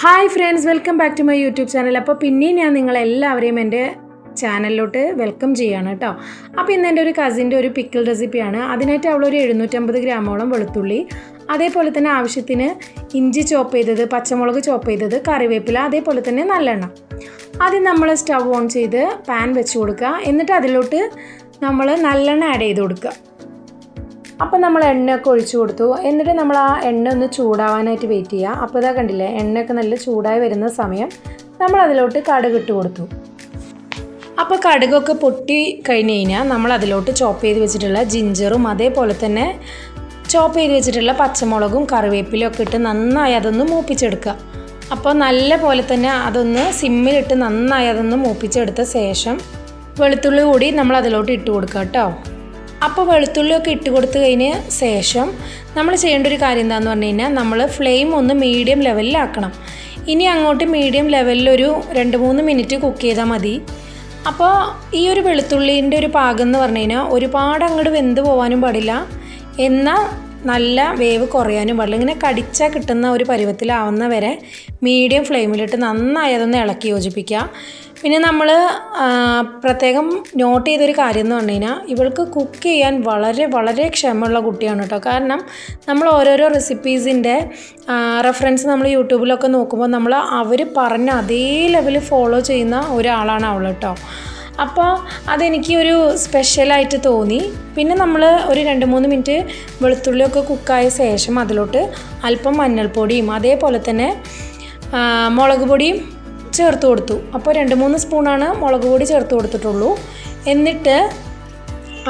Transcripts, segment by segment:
Hi friends, welcome back to my YouTube channel. അപ്പോൾ പിന്നെയും ഞാൻ നിങ്ങളെല്ലാവരെയും എൻ്റെ ചാനലിലോട്ട് വെൽക്കം ചെയ്യാണ് കേട്ടോ. അപ്പോൾ ഇന്ന് എൻ്റെ ഒരു കസിൻ്റെ ഒരു പിക്കിൾ റെസിപ്പിയാണ്. അതിനായിട്ട് അവളൊരു 750 ഗ്രാമോളം വെളുത്തുള്ളി, അതേപോലെ തന്നെ ആവശ്യത്തിന് ഇഞ്ചി ചോപ്പ് ചെയ്തത്, പച്ചമുളക് ചോപ്പ് ചെയ്തത്, കറിവേപ്പില, അതേപോലെ തന്നെ നല്ലെണ്ണ. ആദ്യം നമ്മൾ സ്റ്റവ് ഓൺ ചെയ്ത് പാൻ വെച്ച് കൊടുക്കുക. എന്നിട്ട് അതിലോട്ട് നമ്മൾ നല്ലെണ്ണ ആഡ് ചെയ്ത് കൊടുക്കുക. അപ്പോൾ നമ്മൾ എണ്ണയൊക്കെ ഒഴിച്ചു കൊടുത്തു. എന്നിട്ട് നമ്മൾ ആ എണ്ണ ഒന്ന് ചൂടാവാനായിട്ട് വെയിറ്റ് ചെയ്യുക. അപ്പോൾ ഇതാ കണ്ടില്ലേ, എണ്ണയൊക്കെ നല്ല ചൂടായി വരുന്ന സമയം നമ്മൾ അതിലോട്ട് കടുക് ഇട്ട് കൊടുത്തു. അപ്പോൾ കടുകൊക്കെ പൊട്ടി കഴിഞ്ഞ് കഴിഞ്ഞാൽ നമ്മൾ അതിലോട്ട് ചോപ്പ് ചെയ്ത് വെച്ചിട്ടുള്ള ജിഞ്ചറും, അതേപോലെ തന്നെ ചോപ്പ് ചെയ്ത് വെച്ചിട്ടുള്ള പച്ചമുളകും കറിവേപ്പിലും ഒക്കെ ഇട്ട് നന്നായി അതൊന്ന് മൂപ്പിച്ചെടുക്കുക. അപ്പോൾ നല്ല പോലെ തന്നെ അതൊന്ന് സിമ്മിലിട്ട് നന്നായി അതൊന്ന് മൂപ്പിച്ചെടുത്ത ശേഷം വെളുത്തുള്ളി കൂടി നമ്മൾ അതിലോട്ട് ഇട്ട് കൊടുക്കുക കേട്ടോ. അപ്പോൾ വെളുത്തുള്ളിയൊക്കെ ഇട്ട് കൊടുത്തു കഴിഞ്ഞ ശേഷം നമ്മൾ ചെയ്യേണ്ട ഒരു കാര്യം എന്താണെന്ന് പറഞ്ഞു കഴിഞ്ഞാൽ, നമ്മൾ ഫ്ലെയിം ഒന്ന് മീഡിയം ലെവലിലാക്കണം. ഇനി അങ്ങോട്ട് മീഡിയം ലെവലിലൊരു 2-3 മിനിറ്റ് കുക്ക് ചെയ്താൽ മതി. അപ്പോൾ ഈ ഒരു വെളുത്തുള്ളീൻ്റെ ഒരു പാകം എന്ന് പറഞ്ഞു കഴിഞ്ഞാൽ ഒരുപാട് അങ്ങോട്ട് വെന്ത് പോകാനും പാടില്ല, എന്നാൽ നല്ല വേവ് കുറയാനും പാടില്ല. ഇങ്ങനെ കടിച്ചാൽ കിട്ടുന്ന ഒരു പരുവത്തിലാവുന്ന വരെ മീഡിയം ഫ്ലെയിമിലിട്ട് നന്നായി അതൊന്ന് ഇളക്കി യോജിപ്പിക്കുക. പിന്നെ നമ്മൾ പ്രത്യേകം നോട്ട് ചെയ്തൊരു കാര്യം എന്ന് പറഞ്ഞു കഴിഞ്ഞാൽ, ഇവൾക്ക് കുക്ക് ചെയ്യാൻ വളരെ വളരെ ക്ഷമയുള്ള കുട്ടിയാണ് കേട്ടോ. കാരണം നമ്മൾ ഓരോരോ റെസിപ്പീസിൻ്റെ റെഫറൻസ് നമ്മൾ യൂട്യൂബിലൊക്കെ നോക്കുമ്പോൾ നമ്മൾ അവർ പറഞ്ഞ അതേ ലെവലിൽ ഫോളോ ചെയ്യുന്ന ഒരാളാണ് അവൾ കേട്ടോ. അപ്പോൾ അതെനിക്ക് ഒരു സ്പെഷ്യലായിട്ട് തോന്നി. പിന്നെ നമ്മൾ ഒരു 2-3 മിനിറ്റ് വെളുത്തുള്ളിയൊക്കെ കുക്കായ ശേഷം അതിലോട്ട് അല്പം മഞ്ഞൾപ്പൊടിയും അതേപോലെ തന്നെ മുളക് പൊടിയും ചേർത്ത് കൊടുത്തു. അപ്പോൾ 2-3 സ്പൂണാണ് മുളക് പൊടി ചേർത്ത് കൊടുത്തിട്ടുള്ളൂ. എന്നിട്ട്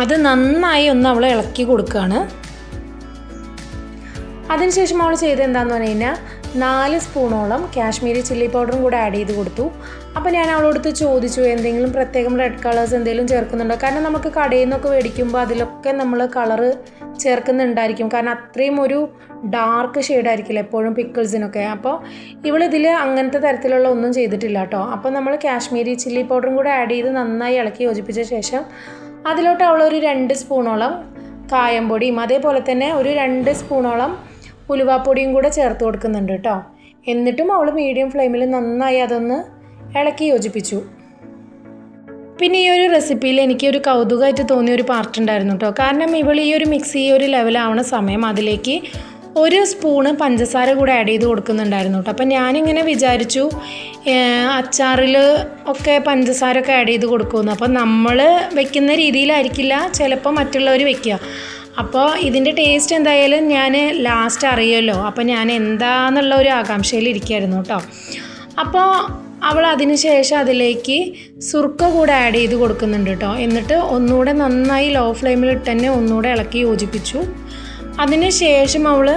അത് നന്നായി ഒന്ന് അവൾ ഇളക്കി കൊടുക്കുകയാണ്. അതിനുശേഷം അവൾ ചെയ്തത് എന്താണെന്ന് പറഞ്ഞു കഴിഞ്ഞാൽ 4 സ്പൂണോളം കാശ്മീരി ചില്ലി പൗഡറും കൂടെ ആഡ് ചെയ്ത് കൊടുത്തു. അപ്പോൾ ഞാൻ അവളോടുത്ത് ചോദിച്ചു, എന്തെങ്കിലും പ്രത്യേകം റെഡ് കളേഴ്സ് എന്തെങ്കിലും ചേർക്കുന്നുണ്ടോ? കാരണം നമുക്ക് കടയിൽ നിന്നൊക്കെ മേടിക്കുമ്പോൾ അതിലൊക്കെ നമ്മൾ കളറ് ചേർക്കുന്നുണ്ടായിരിക്കും, കാരണം അത്രയും ഒരു ഡാർക്ക് ഷെയ്ഡായിരിക്കില്ല എപ്പോഴും പിക്കിൾസിനൊക്കെ. അപ്പോൾ ഇവളിതിൽ അങ്ങനത്തെ തരത്തിലുള്ള ഒന്നും ചെയ്തിട്ടില്ല കേട്ടോ. അപ്പോൾ നമ്മൾ കാശ്മീരി ചില്ലി പൗഡറും കൂടെ ആഡ് ചെയ്ത് നന്നായി ഇളക്കി യോജിപ്പിച്ച ശേഷം അതിലോട്ട് അവളൊരു 2 സ്പൂണോളം കായം പൊടിയും അതേപോലെ തന്നെ ഒരു 2 സ്പൂണോളം ഉലുവാപ്പൊടിയും കൂടെ ചേർത്ത് കൊടുക്കുന്നുണ്ട് കേട്ടോ. എന്നിട്ടും അവൾ മീഡിയം ഫ്ലെയിമിൽ നന്നായി അതൊന്ന് ഇളക്കി യോജിപ്പിച്ചു. പിന്നെ ഈ ഒരു റെസിപ്പിയിൽ എനിക്കൊരു കൗതുകമായിട്ട് തോന്നിയ ഒരു പാർട്ട് ഉണ്ടായിരുന്നു കേട്ടോ. കാരണം ഇവൾ ഈ ഒരു മിക്സ് ഈ ഒരു ലെവലാവണ സമയം അതിലേക്ക് 1 സ്പൂണ് പഞ്ചസാര കൂടെ ആഡ് ചെയ്ത് കൊടുക്കുന്നുണ്ടായിരുന്നു കേട്ടോ. അപ്പം ഞാനിങ്ങനെ വിചാരിച്ചു അച്ചാറിൽ ഒക്കെ പഞ്ചസാര ഒക്കെ ആഡ് ചെയ്ത് കൊടുക്കുമെന്ന്. അപ്പം നമ്മൾ വെക്കുന്ന രീതിയിലായിരിക്കില്ല ചിലപ്പോൾ മറ്റുള്ളവർ വെക്കുക. അപ്പോൾ ഇതിൻ്റെ ടേസ്റ്റ് എന്തായാലും ഞാൻ ലാസ്റ്റ് അറിയുമല്ലോ. അപ്പോൾ ഞാൻ എന്താണെന്നുള്ള ഒരു ആകാംക്ഷയിലിരിക്കുകയായിരുന്നു കേട്ടോ. അപ്പോൾ അവൾ അതിന് ശേഷം അതിലേക്ക് സുർക്ക കൂടെ ആഡ് ചെയ്ത് കൊടുക്കുന്നുണ്ട് കേട്ടോ. എന്നിട്ട് ഒന്നുകൂടെ നന്നായി ലോ ഫ്ലെയിമിലിട്ട് തന്നെ ഒന്നുകൂടെ ഇളക്കി യോജിപ്പിച്ചു. അതിന് ശേഷം അവൾ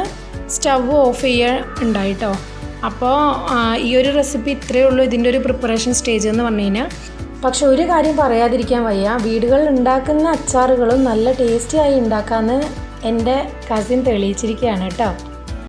സ്റ്റവ് ഓഫ് ചെയ്യുക കേട്ടോ. അപ്പോൾ ഈ ഒരു റെസിപ്പി ഇത്രയേ ഉള്ളൂ ഇതിൻ്റെ ഒരു പ്രിപ്പറേഷൻ സ്റ്റേജ് എന്ന് പറഞ്ഞു കഴിഞ്ഞാൽ. പക്ഷെ ഒരു കാര്യം പറയാതിരിക്കാൻ വയ്യ, വീടുകളിൽ ഉണ്ടാക്കുന്ന അച്ചാറുകളും നല്ല ടേസ്റ്റിയായി ഉണ്ടാക്കാമെന്ന് എൻ്റെ കസിൻ തെളിയിച്ചിരിക്കുകയാണ് കേട്ടോ.